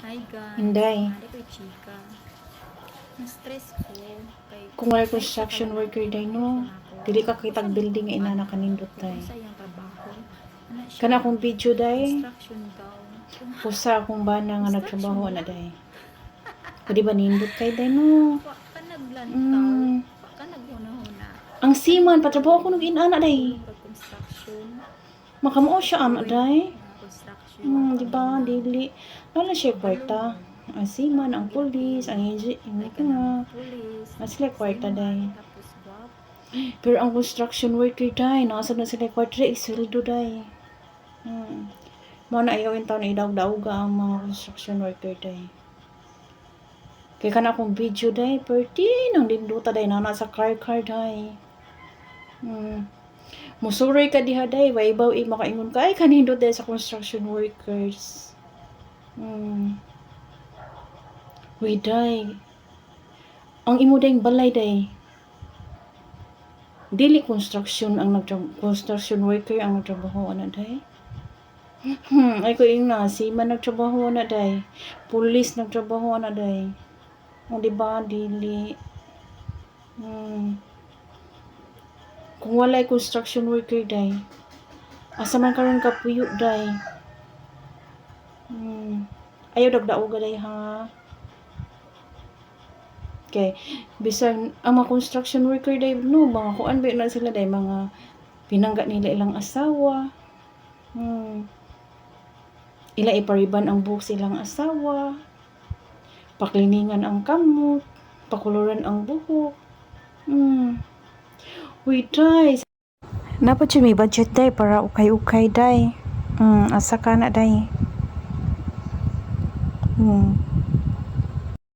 Hi guys, Inday. nari ko chika. Na-stress ko. Kay, Kung wala construction worker day no, dili ka kitag building nga inana kanindot day. Sa iyang trabaho. Ano siya? Kana akong video day, Construction daw. pusa akong bana nga nagtrabaho na day. Pwede ba nindot kay day no? Pa ka naglantaw. Pa ka naghuna-huna. Ang siman, patrabaho ko nung inana day. Tulong construction. Makamao siya ana day. Construction. Di ba? Dili. Lalo siya kwarta. Ang siman, ang pulis, ang EG, Police. ang sila kwarta day. Tapos guwap. Pero ang construction worker day, nasa na sila kwarta day, sweldo day. Mao na ayaw yung taon idaw-dawga ang mga construction worker day. Kaya ka na akong video day, perti nang dinduta day, na sa car day. Musuroy ka diha day, waibaw makaingon ka, ay kanindot day sa construction workers. Uy day, ang imo day balay day, dili construction construction worker ang nagtrabaho na day. Ay ko ina, seaman nagtrabaho na day, police nagtrabaho na day. O diba, dili. Kung walay construction worker day, asa man karon ka puyo day. Ayaw dagdaoga day ha. Okay, bisan ang mga construction worker day no, mga kuan ba na sila day, mga pinangga nila ilang asawa. Ila ipariban ang buhok silang asawa. Pakliningan ang kamot, pakuluran ang buhok. Uy, day. Dapat siya may budget day para ukay-ukay day. Asa ka na day.